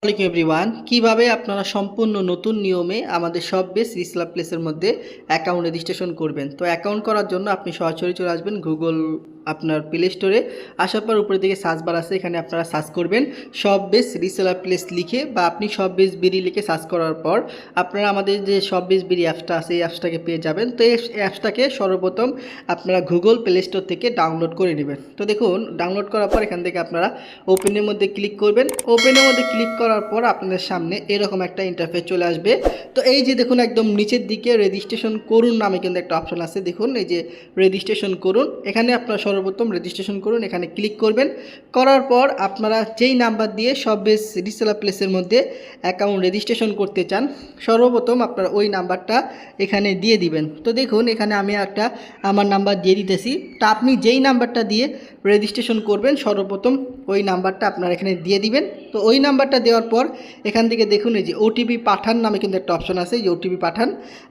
আসসালামু এভরিওয়ান, কিভাবে আপনারা সম্পূর্ণ নতুন নিয়মে আমাদের শপবেস রিসেলার প্লেসের মধ্যে অ্যাকাউন্ট রেজিস্ট্রেশন করবেন। তো অ্যাকাউন্ট করার জন্য আপনি সরাসরি চলে আসবেন গুগল আপনার প্লে স্টোরে। আসার পর উপরের দিকে সার্চ বার আছে, এখানে আপনারা সার্চ করবেন শপবেস রিসেলার প্লেস লিখে, বা আপনি শপবেস বিডি লিখে সার্চ করার পর আপনারা আমাদের যে শপবেস বিডি অ্যাপসটা আছে এই অ্যাপসটাকে পেয়ে যাবেন। তো এই অ্যাপসটাকে সর্বপ্রথম আপনারা গুগল প্লে স্টোর থেকে ডাউনলোড করে নেবেন। তো দেখুন, ডাউনলোড করার পর এখান থেকে আপনারা ওপেনের মধ্যে ক্লিক করবেন। ওপেনের মধ্যে ক্লিক করার পর আপনাদের সামনে এরকম একটা ইন্টারফেস চলে আসবে। তো এই যে দেখুন, একদম নিচের দিকে রেজিস্ট্রেশন করুন নামে কিন্তু একটা অপশন আছে। দেখুন এই যে রেজিস্ট্রেশন করুন, এখানে আপনারা সর্বপ্রথম রেজিস্ট্রেশন করুন, এখানে ক্লিক করবেন। করার পর আপনারা যেই নাম্বার দিয়ে শপবেস রিসেলার প্লেসের মধ্যে অ্যাকাউন্ট রেজিস্ট্রেশন করতে চান, সর্বপ্রথম আপনারা ওই নাম্বারটা এখানে দিয়ে দিবেন। তো দেখুন এখানে আমি আমার নাম্বার দিয়ে দিতেছি। তা আপনি যেই নাম্বারটা দিয়ে রেজিস্ট্রেশন করবেন সর্বপ্রথম ওই নাম্বারটা আপনারা এখানে দিয়ে দিবেন। তো ওই নাম্বারটা দেওয়ার পর এখান থেকে দেখুন এই যে ওটিপি পাঠান নামে কিন্তু একটা অপশন আছে, এই যে ওটিপি পাঠান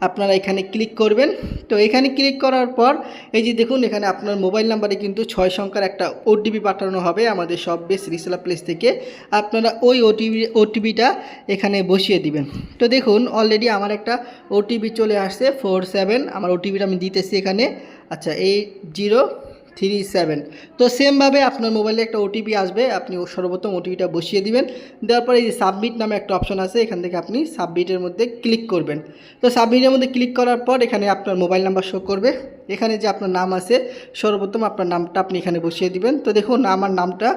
আপনারা এখানে ক্লিক করবেন। তো এখানে ক্লিক করার পর এই যে দেখুন, এখানে আপনার মোবাইল নাম্বারে কিন্তু 6 সংখ্যার একটা ওটিপি পাঠানো হবে আমাদের শপবেস রিসেলার প্লেস থেকে। আপনারা ওই ওটিপিটা এখানে বসিয়ে দিবেন। তো দেখুন অলরেডি আমার একটা ওটিপি চলে আসছে 47, আমার ওটিপিটা আমি দিতেছি এখানে। আচ্ছা, 8037। তো সেমভাবে আপনার মোবাইলে একটা ওটিপি আসবে, আপনি সর্বপ্রথম ওটিপিটা বসিয়ে দিবেন। দেওয়ার পরে এই যে সাবমিট নামে একটা অপশন আছে, এখান থেকে আপনি সাবমিটের মধ্যে ক্লিক করবেন। তো সাবমিটের মধ্যে ক্লিক করার পর এখানে আপনার মোবাইল নাম্বার শো করবে। এখানে যে আপনার নাম আছে সর্বপ্রথম আপনার নামটা আপনি এখানে বসিয়ে দিবেন। তো দেখুন আমার নামটা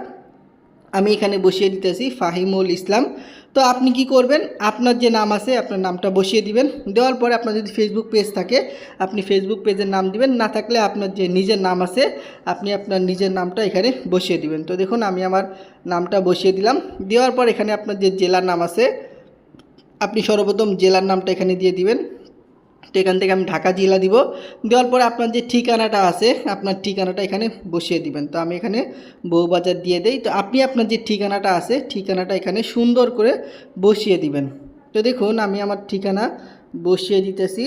আমি এখানে বসিয়ে দিতেছি ফাহিমুল ইসলাম। তো আপনি কি করবেন, আপনার যে নাম আছে আপনার নামটা বসিয়ে দিবেন। দেওয়ার পরে আপনার যদি ফেসবুক পেজ থাকে আপনি ফেসবুক পেজের নাম দিবেন, না থাকলে আপনার যে নিজের নাম আছে আপনি আপনার নিজের নামটা এখানে বসিয়ে দিবেন। তো দেখুন আমি আমার নামটা বসিয়ে দিলাম। দেওয়ার পর এখানে আপনার যে জেলার নাম আছে আপনি সর্বপ্রথম জেলার নামটা এখানে দিয়ে দিবেন। তো এখান থেকে আমি ঢাকা জেলা দিব। দেওয়ার পরে আপনার যে ঠিকানাটা আছে আপনার ঠিকানাটা এখানে বসিয়ে দিবেন। তো আমি এখানে বউবাজার দিয়ে দেই। তো আপনি আপনার যে ঠিকানাটা আছে ঠিকানাটা এখানে সুন্দর করে বসিয়ে দিবেন। তো দেখুন আমি আমার ঠিকানা বসিয়ে দিতেছি।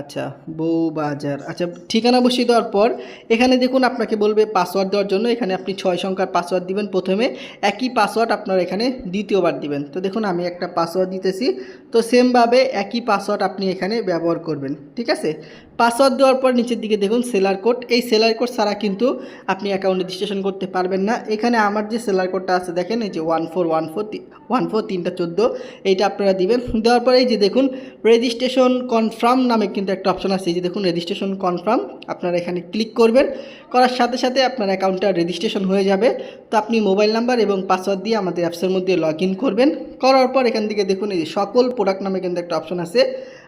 আচ্ছা, বউবাজার। আচ্ছা, ঠিকানা বসিয়ে দেওয়ার পর এখানে দেখুন আপনাকে বলবে পাসওয়ার্ড দেওয়ার জন্য। এখানে আপনি 6 সংখ্যার পাসওয়ার্ড দিবেন প্রথমে, একই পাসওয়ার্ড আপনার এখানে দ্বিতীয়বার দিবেন। তো দেখুন আমি একটা পাসওয়ার্ড দিতেছি। তো সেমভাবে একই পাসওয়ার্ড আপনি এখানে ব্যবহার করবেন, ঠিক আছে। পাসওয়ার্ড দেওয়ার পর নিচের দিকে দেখুন সেলার কোড। এই সেলার কোড ছাড়া কিন্তু আপনি অ্যাকাউন্ট রেজিস্ট্রেশন করতে পারবেন না। এখানে আমার যে সেলার কোডটা আছে দেখেন, এই যে 1414 এইটা আপনারা দিবেন। দেওয়ার পরে এই যে দেখুন রেজিস্ট্রেশন কনফার্ম নামে কিন্তু একটা অপশন আছে, এই যে দেখুন রেজিস্ট্রেশন কনফার্ম, আপনারা এখানে ক্লিক করবেন। করার সাথে সাথে আপনার অ্যাকাউন্টটা রেজিস্ট্রেশন হয়ে যাবে। তো আপনি মোবাইল নাম্বার এবং পাসওয়ার্ড দিয়ে আমাদের অ্যাপসের মধ্যে লগ ইন করবেন। করার পর এখান থেকে দেখুন এই যে সকল প্রোডাক্ট নামে কিন্তু একটা অপশন আছে,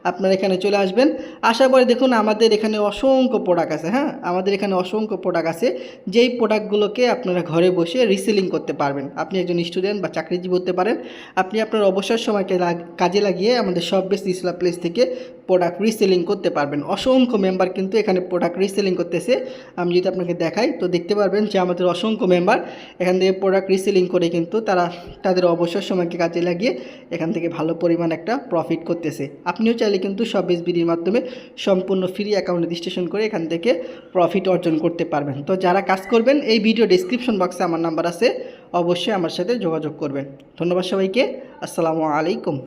আপনারা এখানে চলে আসবেন। আসার পরে দেখুন আমাদের এখানে অসংখ্য প্রোডাক্ট আছে। হ্যাঁ, আমাদের এখানে অসংখ্য প্রোডাক্ট আছে, যেই প্রোডাক্টগুলোকে আপনারা ঘরে বসে রিসেলিং করতে পারবেন। আপনি একজন স্টুডেন্ট বা চাকরিজীবী হতে পারেন, আপনি আপনার অবসর সময়কে কাজে লাগিয়ে আমাদের শপবেস রিসেলার প্লেস থেকে প্রোডাক্ট রিসেলিং করতে পারবেন। অসংখ্য মেম্বার কিন্তু এখানে প্রোডাক্ট রিসেলিং করতেছে। আমি যদি আপনাকে দেখাই তো দেখতে পারবেন যে আমাদের অসংখ্য মেম্বার এখান থেকে প্রোডাক্ট রিসেলিং করে কিন্তু তারা তাদের অবসর সময়কে কাজে লাগিয়ে এখান থেকে ভালো পরিমাণ একটা প্রফিট করতেছে। আপনিও চাইলে কিন্তু শপবেস বিডির মাধ্যমে সম্পূর্ণ ফ্রি অ্যাকাউন্ট রেজিস্ট্রেশন করে এখান থেকে প্রফিট অর্জন করতে পারবেন। তো যারা কাজ করবেন এই ভিডিও ডেসক্রিপশন বক্সে আমার নাম্বার আছে, অবশ্যই আমার সাথে যোগাযোগ করবেন। ধন্যবাদ সবাইকে। আসসালামু আলাইকুম।